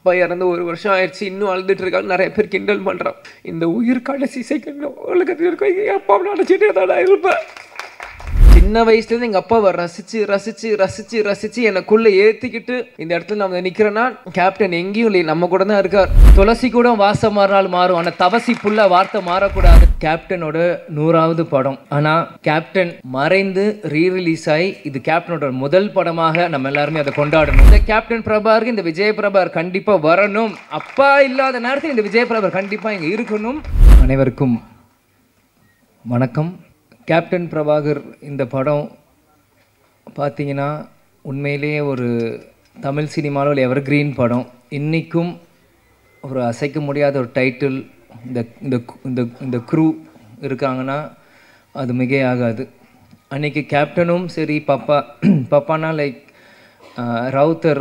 அப்பா இறந்து 1 வருஷம் ஆயிடுச்சு, இன்னும் அழுதுட்டு இருக்காங்க. நிறைய பேர் கிண்டல் பண்ணுறான். இந்த உயிர் கடைசி செகண்ட் உலகத்தில் இருக்க எங்கள் அப்பாவை நினச்சிட்டே தான் இருப்பேன். சின்ன வயசுலேருந்து எங்கள் அப்பாவை ரசித்து ரசித்து ரசித்து ரசித்து எனக்குள்ளே ஏற்றிக்கிட்டு இந்த இடத்துல நம்ம நிற்கிறேன்னா கேப்டன் எங்கேயும் இல்லை, நம்ம கூட தான் இருக்கார். துளசி கூட வாசம் மாறினால் மாறும், ஆனால் தவசி புள்ள வார்த்தை மாறக்கூடாது. கேப்டனோட 100வது படம். ஆனால் கேப்டன் மறைந்து ரீரிலீஸ் ஆகி இது கேப்டனோட முதல் படமாக நம்ம எல்லாருமே அதை கொண்டாடணும். இந்த கேப்டன் பிரபாகருக்கு இந்த விஜய் பிரபாகர் கண்டிப்பாக வரணும். அப்பா இல்லாத நேரத்தில் இந்த விஜய் பிரபாகர் கண்டிப்பாக இங்கே இருக்கணும். அனைவருக்கும் வணக்கம். கேப்டன் பிரபாகர் இந்த படம் பார்த்தீங்கன்னா உண்மையிலேயே ஒரு தமிழ் சினிமாவில் எவர் கிரீன் படம். இன்றைக்கும் ஒரு அசைக்க முடியாத ஒரு டைட்டில். இந்த இந்த இந்த க்ரூ இருக்காங்கன்னா அது மிகையாகாது. அன்றைக்கி கேப்டனும் சரி, பப்பானா லைக் ராவுத்தர்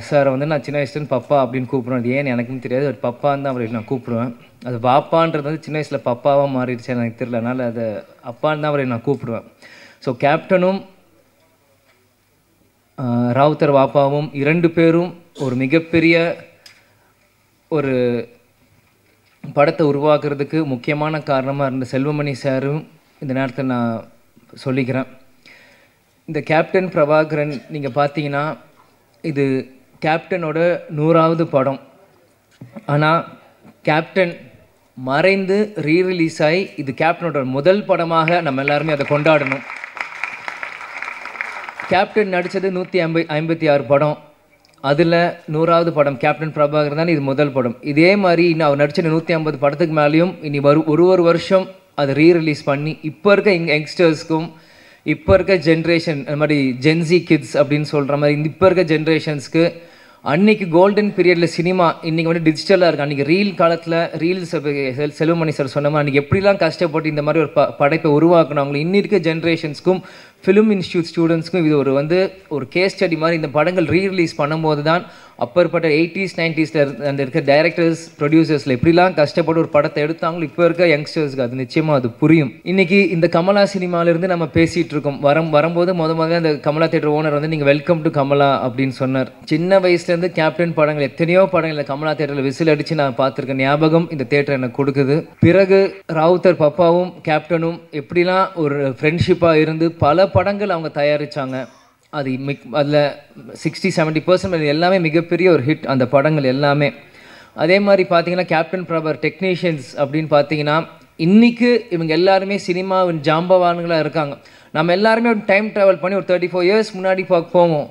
சாரை வந்து நான் சின்ன வயசுலேருந்து பப்பா அப்படின்னு கூப்பிடுவேன். அது ஏன்னு எனக்கும் தெரியாது, அது பப்பான்னு தான் அவரை நான் கூப்பிடுவேன். அது பாப்பான்றது வந்து சின்ன வயசில் பப்பாவாக மாறிடுச்சு எனக்கு தெரியல, அதனால் அதை அப்பான்னு தான் அவரை நான் கூப்பிடுவேன். ஸோ கேப்டனும் ராவுத்தர் வாப்பாவும் 2 பேரும் ஒரு மிகப்பெரிய ஒரு படத்தை உருவாக்குறதுக்கு முக்கியமான காரணமாக இருந்த செல்வமணி சாரும் இந்த நேரத்தில் நான் சொல்லிக்கிறேன். இந்த கேப்டன் பிரபாகரன் நீங்கள் பார்த்தீங்கன்னா இது கேப்டனோட 100வது படம். ஆனால் கேப்டன் மறைந்து ரீரிலீஸ் ஆகி இது கேப்டனோட முதல் படமாக நம்ம எல்லாருமே அதை கொண்டாடணும். கேப்டன் நடித்தது 156 படம். அதில் 100வது படம் கேப்டன் பிரபாகர் தான் இது முதல் படம். இதே மாதிரி இன்னும் அவர் நடித்த 150 படத்துக்கு மேலேயும் இனி ஒரு வருஷம் அதை ரீரிலீஸ் பண்ணி இப்போ இருக்க யங்ஸ்டர்ஸ்க்கும் இப்போ இருக்க ஜென்ரேஷன் அந்த மாதிரி ஜென்சி கிட்ஸ் அப்படின்னு சொல்கிற மாதிரி இப்போ இருக்க ஜென்ரேஷன்ஸ்க்கு அன்றைக்கி கோல்டன் பீரியடில் சினிமா இன்றைக்கி வந்து டிஜிட்டலாக இருக்குது. அன்றைக்கி ரீல் காலத்தில் ரீல்ஸ் செல்வமணி சார் சொன்ன மாதிரி அன்றைக்கி எப்படிலாம் கஷ்டப்பட்டு இந்த மாதிரி ஒரு படைப்பை உருவாக்குனாங்களோ இன்னி இருக்க ஜென்ரேஷன்ஸ்க்கும் ஃபிலிம் இன்ஸ்டியூட் ஸ்டூடெண்ட்ஸ்க்கும் இது ஒரு கேஸ் ஸ்டடி மாதிரி இந்த படங்கள் ரீரிலீஸ் பண்ணும்போது தான் அப்பற்பட்ட 80s 90s அந்த இருக்க டைரக்டர்ஸ் ப்ரொடியூசர்ஸில் எப்படிலாம் கஷ்டப்பட்டு ஒரு படத்தை எடுத்தாங்களோ இப்போ இருக்க யங்ஸ்டர்ஸ்க்கு அது நிச்சயமாக அது புரியும். இன்றைக்கி இந்த கமலா சினிமாவிலேருந்து நம்ம பேசிகிட்டு இருக்கோம். வரும்போது முதல்ல அந்த கமலா தேட்டர் ஓனர் வந்து நீங்கள் வெல்கம் டு கமலா அப்படின்னு சொன்னார். சின்ன வயசுலேருந்து கேப்டன் படங்கள் எத்தனையோ படங்கள் கமலா தேட்டரில் விசில் அடித்து நான் பார்த்துருக்கேன். ஞாபகம் இந்த தேட்டர் எனக்கு கொடுக்குது. பிறகு ராவுத்தர் பப்பாவும் கேப்டனும் எப்படிலாம் ஒரு ஃப்ரெண்ட்ஷிப்பாக இருந்து பல படங்கள் அவங்க தயாரித்தாங்க. அதில் 60-70% எல்லாமே மிகப்பெரிய ஒரு ஹிட் அந்த படங்கள் எல்லாமே. அதே மாதிரி பார்த்தீங்கன்னா கேப்டன் பிரபாகர் டெக்னீஷியன்ஸ் அப்படின்னு பார்த்தீங்கன்னா இன்றைக்கி இவங்க எல்லாருமே சினிமாவின் ஜாம்பவான்களாக இருக்காங்க. நம்ம எல்லாருமே ஒரு டைம் ட்ராவல் பண்ணி ஒரு 34 இயர்ஸ் முன்னாடி போவோம்.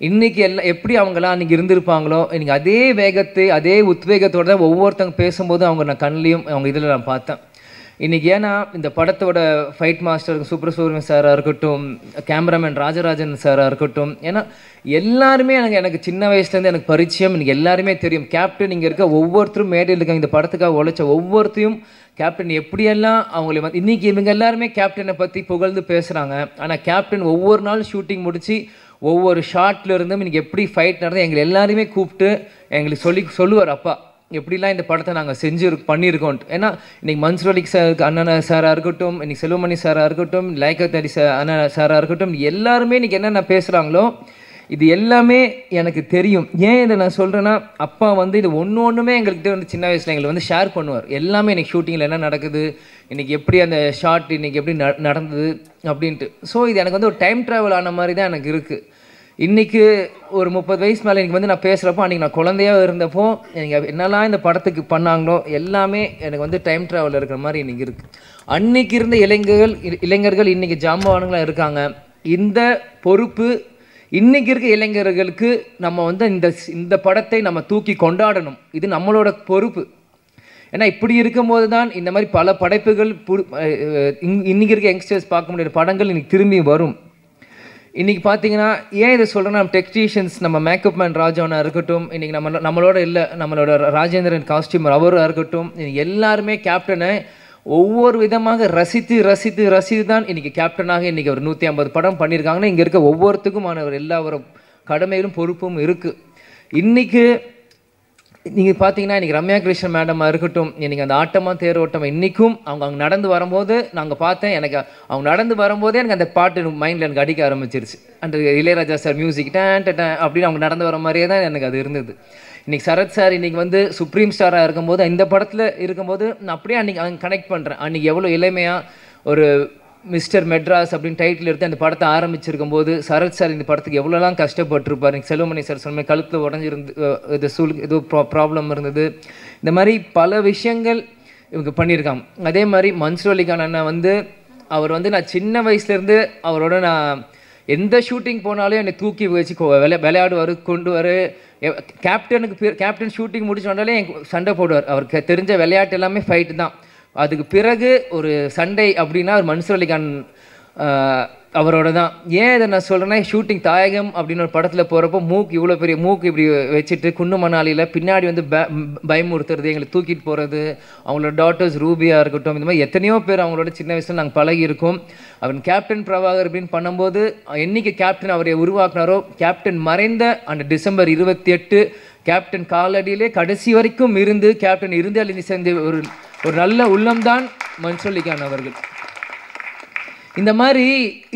இன்றைக்கி எப்படி அவங்களாம் அன்றைக்கி இருந்திருப்பாங்களோ இன்றைக்கி அதே வேகத்தை அதே உத்வேகத்தோடு தான் ஒவ்வொருத்தவங்க பேசும்போது அவங்க நான் கண்ணிலையும் அவங்க இதில் நான் பார்த்தேன். இன்றைக்கி ஏன்னா இந்த படத்தோட ஃபைட் மாஸ்டர் சுப்ரசூரியன் சாராக இருக்கட்டும், கேமராமேன் ராஜராஜன் சாராக இருக்கட்டும், ஏன்னா எல்லாருமே எனக்கு சின்ன வயசுலேருந்து எனக்கு பரிச்சயம். எனக்கு எல்லாருமே தெரியும். கேப்டன் இங்கே இருக்க ஒவ்வொருத்தரும் மேடையில் இருக்காங்க. இந்த படத்துக்காக உழைச்ச ஒவ்வொருத்தையும் கேப்டன் எப்படியெல்லாம் அவங்கள வந்து இன்றைக்கி இவங்க எல்லாருமே கேப்டனை பற்றி புகழ்ந்து பேசுகிறாங்க. ஆனால் கேப்டன் ஒவ்வொரு நாள் ஷூட்டிங் முடித்து ஒவ்வொரு ஷார்ட்ல இருந்தும் இன்றைக்கி எப்படி ஃபைட் நடந்தால் எங்களை எல்லாருமே கூப்பிட்டு எங்களுக்கு சொல்லுவார், அப்பா எப்படிலாம் இந்த படத்தை நாங்கள் பண்ணியிருக்கோம். ஏன்னா இன்றைக்கி மன்சூர் அலி சார் அண்ணன் சாராக இருக்கட்டும், இன்றைக்கி செல்வமணி சாராக இருக்கட்டும், லைக்கத் அலி அண்ணன் சாராக இருக்கட்டும், எல்லாருமே இன்றைக்கி என்னென்ன பேசுகிறாங்களோ இது எல்லாமே எனக்கு தெரியும். ஏன் இதை நான் சொல்கிறேன்னா அப்பா வந்து இது ஒன்றுமே எங்கள்கிட்ட வந்து சின்ன வயசில் எங்களை வந்து ஷேர் பண்ணுவார். எல்லாமே இன்றைக்கி ஷூட்டிங்கில் என்ன நடக்குது, இன்றைக்கி எப்படி அந்த ஷார்ட் இன்றைக்கி எப்படி நடந்தது அப்படின்ட்டு. ஸோ இது எனக்கு வந்து ஒரு டைம் ட்ராவல் ஆன மாதிரி தான் எனக்கு இருக்குது. இன்றைக்கி ஒரு 30 வயசு மேலே எனக்கு வந்து நான் பேசுகிறப்போ அன்றைக்கி நான் குழந்தையாக இருந்தப்போ எனக்கு என்னெல்லாம் இந்த படத்துக்கு பண்ணாங்களோ எல்லாமே எனக்கு வந்து டைம் ட்ராவல் இருக்கிற மாதிரி இன்றைக்கி இருக்குது. அன்றைக்கி இருந்த இளைஞர்கள் இன்றைக்கி ஜாம்பவான்களாக இருக்காங்க. இந்த பொறுப்பு இன்றைக்கி இருக்க இளைஞர்களுக்கு நம்ம வந்து இந்த படத்தை நம்ம தூக்கி கொண்டாடணும். இது நம்மளோட பொறுப்பு. ஏன்னா இப்படி இருக்கும்போது தான் இந்த மாதிரி பல படைப்புகள் இன்றைக்கி இருக்க யங்ஸ்டர்ஸ் பார்க்க முடியாத படங்கள் இன்றைக்கி திரும்பி வரும். இன்றைக்கி பார்த்தீங்கன்னா ஏன் இதை சொல்கிறேன்னா நம்ம டெக்னீஷியன்ஸ் நம்ம மேக்கப் மேன் ராஜாவனாக இருக்கட்டும், இன்றைக்கி நம்மளோட இல்லை நம்மளோட ராஜேந்திரன் காஸ்டியூமர் அவராக இருக்கட்டும், எல்லாருமே கேப்டனை ஒவ்வொரு விதமாக ரசித்து தான் இன்றைக்கி கேப்டனாக இன்றைக்கி ஒரு 150 படம் பண்ணியிருக்காங்கன்னா இங்கே இருக்க ஒவ்வொருத்துக்குமான எல்லாரோட கடமையிலும் பொறுப்பும் இருக்குது. இன்றைக்கி நீங்கள் பார்த்தீங்கன்னா இன்றைக்கி ரம்யா கிருஷ்ணன் மேடமாக இருக்கட்டும், இன்றைக்கி அந்த ஆட்டமாக தேரோட்டம் இன்றைக்கும் அவங்க நடந்து வரும்போது நாங்கள் பார்த்தேன். எனக்கு அவங்க நடந்து வரும்போதே எனக்கு அந்த பாட்டு மைண்டில் எனக்கு அடிக்க ஆரம்பிச்சிருச்சு. அந்த இளையராஜா சார் மியூசிக் டேன் அப்படின்னு அவங்க நடந்து வர மாதிரியே தான் எனக்கு அது இருந்தது. இன்றைக்கி சரத் சார் இன்றைக்கி வந்து சுப்ரீம் ஸ்டாராக இருக்கும்போது இந்த படத்தில் இருக்கும்போது நான் அப்படியே அன்றைக்கி கனெக்ட் பண்ணுறேன். அன்றைக்கி எவ்வளோ இளமையாக ஒரு மிஸ்டர் மெட்ராஸ் அப்படின்னு டைட்டில் எடுத்து அந்த படத்தை ஆரம்பிச்சிருக்கும் போது சரத் சார் இந்த படத்துக்கு எவ்வளோலாம் கஷ்டப்பட்டுருப்பார். எனக்கு செல்வமணி சார் சொன்ன மாதிரி கழுத்தில் உடஞ்சிருந்து இது ஏதோ ப்ராப்ளம் இருந்தது. இந்த மாதிரி பல விஷயங்கள் இவங்க பண்ணியிருக்காங்க. அதே மாதிரி மன்சூர் அலிகான் அண்ணன் வந்து அவர் வந்து நான் சின்ன வயசுலேருந்து அவரோட நான் எந்த ஷூட்டிங் போனாலும் என்னை தூக்கி வச்சு விளையாடுவார், கொண்டு வர கேப்டன் ஷூட்டிங் முடிச்சு வந்தாலே எனக்கு சண்டை போடுவார். அவருக்கு தெரிஞ்ச விளையாட்டு எல்லாமே ஃபைட்டு தான். அதுக்கு பிறகு ஒரு சண்டை அப்படின்னா ஒரு மன்சூர் அலிகான் அவரோட தான். ஏன் இதை நான் சொல்கிறேன்னா, ஷூட்டிங் தாயகம் அப்படின்னு ஒரு படத்தில் போகிறப்போ மூக்கு இவ்வளோ பெரிய மூக்கு இப்படி வச்சுட்டு குண்டு மணாலியில் பின்னாடி வந்து பயமுறுத்துறது, எங்களை தூக்கிட்டு போகிறது, அவங்களோட டாட்டர்ஸ் ரூபியாக இருக்கட்டும், இந்த மாதிரி எத்தனையோ பேர் அவங்களோட சின்ன வயசில் நாங்கள் பழகியிருக்கோம். அவன் கேப்டன் பிரபாகர் அப்படின்னு பண்ணும்போது என்னைக்கு கேப்டன் அவரை உருவாக்குனாரோ, கேப்டன் மறைந்த அந்த டிசம்பர் 28 கேப்டன் காலடியிலே கடைசி வரைக்கும் இருந்து கேப்டன் இறுதியாளி சேர்ந்த ஒரு நல்ல உள்ளம்தான் மன்சூர் அலிகான் அவர்கள். இந்த மாதிரி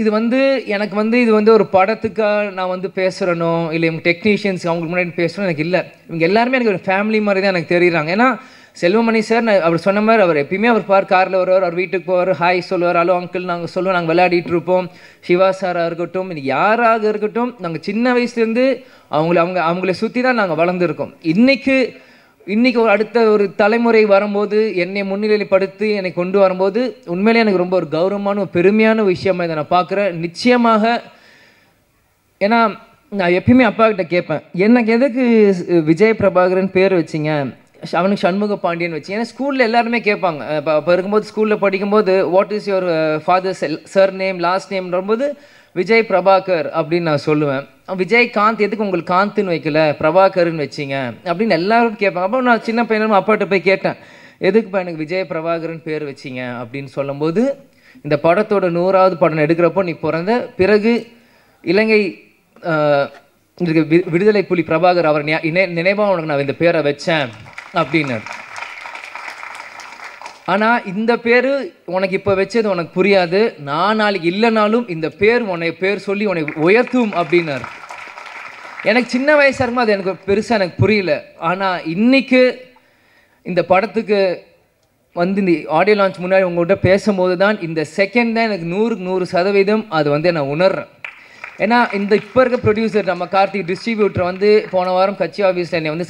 இது வந்து எனக்கு வந்து இது வந்து ஒரு படத்துக்காக நான் வந்து பேசுகிறனோ இல்லை இவங்க டெக்னீஷியன்ஸ் அவங்களுக்கு முன்னாடி பேசுகிறோம் எனக்கு இல்லை. இவங்க எல்லாருமே எனக்கு ஒரு ஃபேமிலி மாதிரி தான் எனக்கு தெரியுறாங்க. ஏன்னா செல்வமணி சார் நான் அவர் சொன்ன மாதிரி அவர் எப்பயுமே அவர் காரில் வருவார், அவர் வீட்டுக்கு போவார், ஹாய் சொல்லுவார், ஹலோ அங்கிள் நாங்கள் சொல்லுவோம், நாங்கள் விளையாடிட்டு இருப்போம். சிவா சாராக இருக்கட்டும், இன்னைக்கு யாராக இருக்கட்டும், நாங்கள் சின்ன வயசுலேருந்து அவங்கள சுற்றி தான் நாங்கள் வளர்ந்துருக்கோம். இன்றைக்கி ஒரு அடுத்த ஒரு தலைமுறை வரும்போது என்னை முன்னிலைப்படுத்தி என்னை கொண்டு வரும்போது உண்மையிலே எனக்கு ரொம்ப ஒரு கௌரவமான ஒரு பெருமையான விஷயமாக இதை நான் பார்க்குறேன். நிச்சயமாக ஏன்னா நான் எப்பயுமே அப்பா கிட்ட கேட்பேன், எனக்கு எதுக்கு விஜய் பிரபாகரன் பேர் வச்சிங்க, அவனுக்கு சண்முக பாண்டியன் வச்சு. ஏன்னா ஸ்கூலில் எல்லாருமே கேட்பாங்க. இப்போ இருக்கும்போது ஸ்கூலில் படிக்கும்போது what is your father's surname last நேம்ன்றபோது விஜய் பிரபாகர் அப்படின்னு நான் சொல்லுவேன். விஜயகாந்த் எதுக்கு உங்களுக்கு காந்த்னு வைக்கல, பிரபாகர்னு வச்சிங்க அப்படின்னு எல்லாரும் கேட்பாங்க. அப்போ நான் சின்ன பையனும் அப்பாட்ட போய் கேட்டேன், எதுக்குப்பா எனக்கு விஜய் பிரபாகரன் பேர் வச்சிங்க அப்படின்னு சொல்லும்போது, இந்த படத்தோட 100வது படம் எடுக்கிறப்போ நீ பிறந்த பிறகு இலங்கை விடுதலை புலி பிரபாகர் அவர் நினைவாக உனக்கு நான் இந்த பேரை வச்சேன் அப்படின்னு. ஆனால் இந்த பேர் உனக்கு இப்போ வச்சது உனக்கு புரியாது, நான் நாளைக்கு இல்லைனாலும் இந்த பேர் பேர் சொல்லி உனக்கு உயர்த்தும் அப்படின்னாரு. எனக்கு சின்ன வயசாக இருக்கும்போது அது எனக்கு பெருசாக எனக்கு புரியல. ஆனால் இன்றைக்கு இந்த படத்துக்கு வந்து இந்த ஆடியோ லான்ச் முன்னாடி உங்கள்கிட்ட பேசும்போது தான் இந்த செகண்ட் தான் எனக்கு 100% அது வந்து நான் உணர்றேன். ஏன்னா இந்த இப்போ இருக்க ப்ரொடியூசர் நம்ம கார்த்திக் டிஸ்ட்ரிபியூட்டர் வந்து போன வாரம் கட்சி ஆஃபீஸில் என்னை வந்து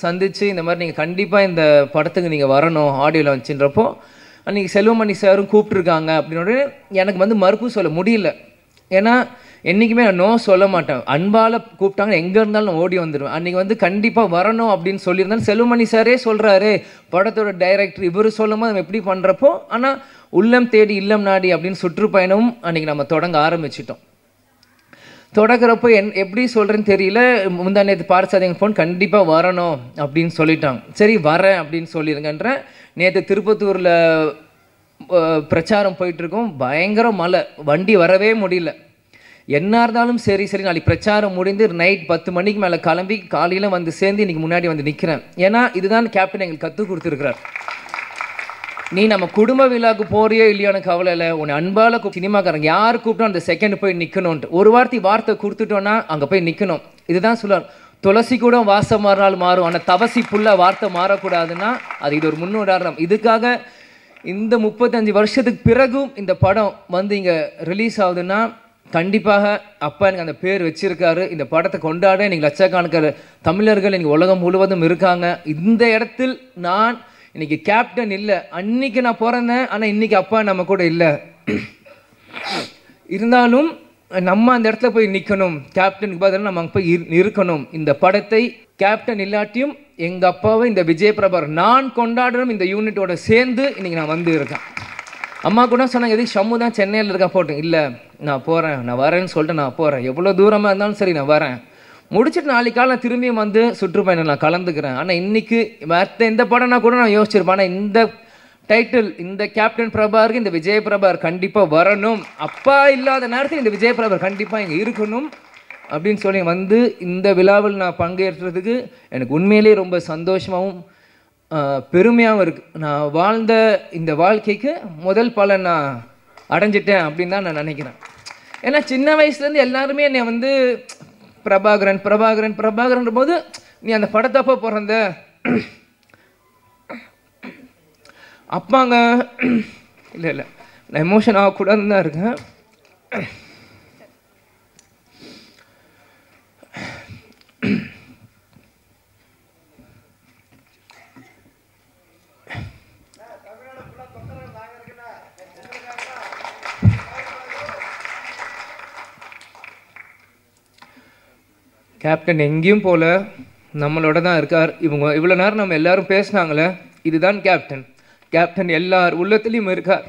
சந்திச்சு இந்த மாதிரி நீங்கள் கண்டிப்பாக இந்த படத்துக்கு நீங்கள் வரணும் ஆடியோ லான்ச்சுன்றப்போ அன்றைக்கி செல்வமணி சாரும் கூப்பிட்ருக்காங்க அப்படின்னு எனக்கு வந்து மறுப்பு சொல்ல முடியல. ஏன்னா என்றைக்குமே நான் நோ சொல்ல மாட்டேன். அன்பால் கூப்பிட்டாங்க எங்கே இருந்தாலும் நான் ஓடி வந்துடுவேன். அன்றைக்கி வந்து கண்டிப்பாக வரணும் அப்படின்னு சொல்லியிருந்தாலும் செல்வமணி சாரே சொல்கிறாரு, படத்தோட டைரக்டர் இவர் சொல்லும் போது நம்ம எப்படி பண்ணுறப்போ, ஆனால் உள்ளம் தேடி இல்லம் நாடி அப்படின்னு சுற்றுப்பயணமும் அன்றைக்கி நம்ம தொடங்க ஆரம்பிச்சிட்டோம். தொடக்கிறப்போ எப்படி சொல்கிறேன்னு தெரியல. முந்தா நேற்று பார்சாதிங்க ஃபோன் கண்டிப்பாக வரணும் அப்படின்னு சொல்லிட்டாங்க. சரி வரேன் அப்படின்னு சொல்லிடுங்கன்றேன். நேற்று திருப்பத்தூரில் பிரச்சாரம் போயிட்டுருக்கோம், பயங்கர மழை, வண்டி வரவே முடியல. என்ன இருந்தாலும் சரி நாளைக்கு பிரச்சாரம் முடிந்து நைட் 10 மணிக்கு மேலே கிளம்பி காலையில் வந்து சேர்ந்து இன்றைக்கி முன்னாடி வந்து நிற்கிறேன். ஏன்னா இதுதான் கேப்டன் எங்களுக்கு கற்றுக் கொடுத்துருக்கிறார். நீ நம்ம குடும்ப விழாவுக்கு போறியோ இல்லையான கவலை இல்லை, உன்னை அன்பால் சினிமாக்காரங்க யார் கூப்பிட்டோம் அந்த செகண்ட் போய் நிற்கணும்ன்ட்டு ஒரு வார்த்தை கொடுத்துட்டோன்னா அங்கே போய் நிற்கணும். இதுதான் சொல்லுவார், துளசி கூட வாசம் மாறினாலும் மாறும், ஆனால் தவசி புல்ல வார்த்தை மாறக்கூடாதுன்னா அது இது ஒரு முன்னுதாரணம். இதுக்காக இந்த 35 வருஷத்துக்கு பிறகும் இந்த படம் வந்து இங்கே ரிலீஸ் ஆகுதுன்னா கண்டிப்பாக அப்பா எனக்கு அந்த பேர் வச்சிருக்காரு. இந்த படத்தை கொண்டாட இன்னைக்கு லட்சக்கணக்கான தமிழர்கள் இன்னைக்கு உலகம் முழுவதும் இருக்காங்க. இந்த இடத்தில் நான் இன்னைக்கு கேப்டன் இல்லை, அன்னைக்கு நான் பிறந்தேன், ஆனால் இன்னைக்கு அப்பா நம்ம கூட இல்லை. இருந்தாலும் நம்ம அந்த இடத்துல போய் நிற்கணும், கேப்டனுக்கு பதிலாக நம்ம அங்கே போய் இருக்கணும். இந்த படத்தை கேப்டன் இல்லாட்டியும் எங்கள் அப்பாவை இந்த விஜய் பிரபாகர் நான் கொண்டாடணும் இந்த யூனிட்டோட சேர்ந்து இன்னைக்கு நான் வந்து இருக்கேன். அம்மா கூட சொன்னாங்க, எதுக்கு ஷம்மு தான் சென்னையில் இருக்கா போட்டேன், இல்லை நான் போகிறேன், நான் வரேன்னு சொல்லிட்டு நான் போகிறேன், எவ்வளோ தூரமாக இருந்தாலும் சரி நான் வரேன், முடிச்சுட்டு நாளைக்கு காலை நான் திரும்பியும் வந்து சுற்றுப்பயணம் நான் கலந்துக்கிறேன். ஆனால் இன்றைக்கி மற்ற எந்த படம்னா கூட நான் யோசிச்சிருப்பேன். ஆனால் இந்த டைட்டில் இந்த கேப்டன் பிரபாகருக்கு இந்த விஜய் பிரபாகர் கண்டிப்பாக வரணும், அப்பா இல்லாத நேரத்தில் இந்த விஜய் பிரபாகர் கண்டிப்பாக இங்கே இருக்கணும் அப்படின்னு சொல்லி வந்து இந்த விழாவில் நான் பங்கேற்றதுக்கு எனக்கு உண்மையிலே ரொம்ப சந்தோஷமாகவும் பெருமையாகவும் இருக்குது. நான் வாழ்ந்த இந்த வாழ்க்கைக்கு முதல் பலன் நான் அடைஞ்சிட்டேன் அப்படின்னு தான் நான் நினைக்கிறேன். ஏன்னா சின்ன வயசுலேருந்து எல்லாருமே என்னை வந்து பிரபாகரன் பிரபாகரன் பிரபாகரன்ற போது நீ அந்த படத்தப்போ பிறந்த அப்பாங்க இல்லை இல்லை நான் எமோஷன் ஆகக்கூடாதுன்னு தான் இருக்கேன். கேப்டன் எங்கேயும் போல நம்மளோட தான் இருக்கார். இவங்க இவ்வளோ நேரம் நம்ம எல்லாரும் பேசினாங்களே, இதுதான் கேப்டன். கேப்டன் எல்லார் உள்ளத்துலேயும் இருக்கார்.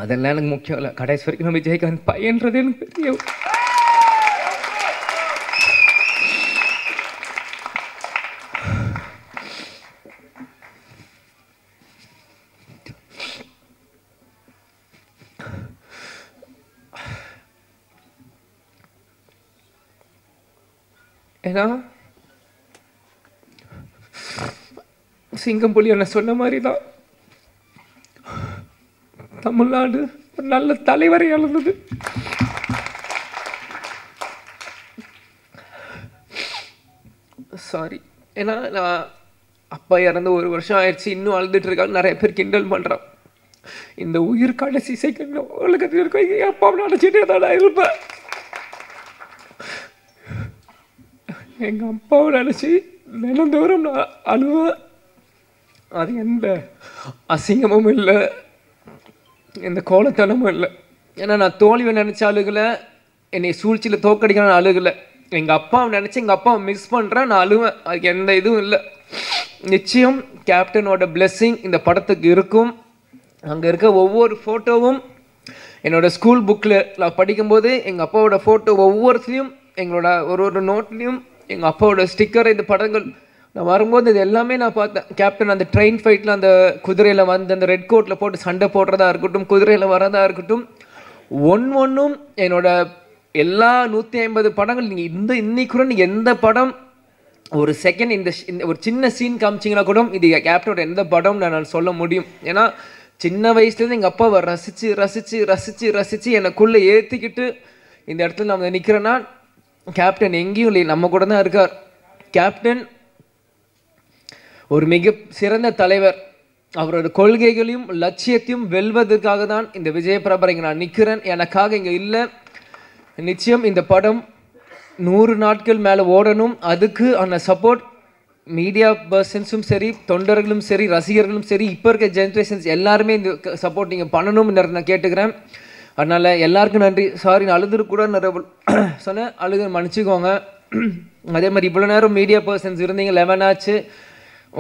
அதெல்லாம் எனக்கு முக்கியம் இல்லை. கடைசி வரைக்கும் நம்ம விஜயகாந்த் பையன்றது எனக்கு பெரிய ஏன்னா சிங்கம் புலி என்ன சொன்ன மாதிரி தான் தமிழ்நாடு ஒரு நல்ல தலைவரை இழந்தது. சாரி. ஏன்னா நான் அப்பா இறந்து 1 வருஷம் ஆயிடுச்சு, இன்னும் அழுதுட்டு இருக்காங்க. நிறைய பேர் கிண்டல் பண்ணுறான். இந்த உயிர் கடைசி செகண்ட் உலகத்தில் இருக்க எங்கள் அப்பாவை நினச்சிட்டே தான் இருப்பேன். எங்கள் அப்பாவை நினச்சி தினந்தோறும் நான் அழுவேன். அது எந்த அசிங்கமும் இல்லை, எந்த கோலத்தனமும் இல்லை. ஏன்னா நான் தோல்வியை நினச்ச அழுகலை, என்னை சூழ்ச்சியில் தோக்கடிக்கணும்னு அழுகலை. எங்கள் அப்பாவை நினச்சி எங்கள் அப்பாவை மிஸ் பண்ணுறேன், நான் அழுவேன். அதுக்கு எந்த இதுவும் இல்லை. நிச்சயம் கேப்டனோட பிளெஸ்ஸிங் இந்த படத்துக்கு இருக்கும். அங்கே இருக்க ஒவ்வொரு ஃபோட்டோவும் என்னோடய ஸ்கூல் புக்கில் நான் படிக்கும்போது எங்கள் அப்பாவோட ஃபோட்டோ ஒவ்வொருத்தையும் எங்களோட ஒரு நோட்லேயும் எங்கள் அப்பாவோட ஸ்டிக்கர், இந்த படங்கள் நான் வரும்போது இது எல்லாமே நான் பார்த்தேன். கேப்டன் அந்த ட்ரெயின் ஃபைட்டில் அந்த குதிரையில் வந்து அந்த ரெட் கோட்டில் போட்டு சண்டை போடுறதா இருக்கட்டும், குதிரையில் வரதா இருக்கட்டும், ஒன்றும் என்னோட எல்லா 150 படங்கள் நீங்கள் இன்னைக்கு கூட நீங்கள் எந்த படம் ஒரு செகண்ட் இந்த ஒரு சின்ன சீன் காமிச்சிங்கன்னா கூட இது கேப்டனோட எந்த படம் நான் சொல்ல முடியும். ஏன்னா சின்ன வயசுலேருந்து எங்கள் அப்பாவை ரசித்து ரசித்து ரசித்து ரசித்து எனக்குள்ளே ஏற்றிக்கிட்டு இந்த இடத்துல நான் நிற்கிறேன்னா கேப்டன் எங்கேயும் இல்லை, நம்ம கூட தான் இருக்கார். கேப்டன் ஒரு மிக சிறந்த தலைவர். அவரோட கொள்கைகளையும் லட்சியத்தையும் வெல்வதற்காக தான் இந்த விஜயபிரபா இங்கே நான் நிற்கிறேன், எனக்காக இங்கே இல்லை. நிச்சயம் இந்த படம் 100 நாட்கள் மேலே ஓடணும். அதுக்கு அந்த சப்போர்ட் மீடியா பர்சன்ஸும் சரி, தொண்டர்களும் சரி, ரசிகர்களும் சரி, இப்போ இருக்க ஜென்ரேஷன்ஸ் எல்லாருமே இந்த சப்போர்ட் நீங்கள் பண்ணணும்னு நான் கேட்டுக்கிறேன். அதனால் எல்லாருக்கும் நன்றி. சாரி நான் அழுதுக்கூட சொன்னேன், அழுது மன்னிச்சுக்கோங்க. அதே மாதிரி இவ்வளோ நேரம் மீடியா பர்சன்ஸ் இருந்தீங்க, 11 ஆச்சு.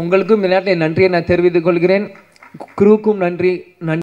உங்களுக்கும் இந்த நேரத்தில் நன்றியை நான் தெரிவித்துக் கொள்கிறேன். குரூக்கும் நன்றி.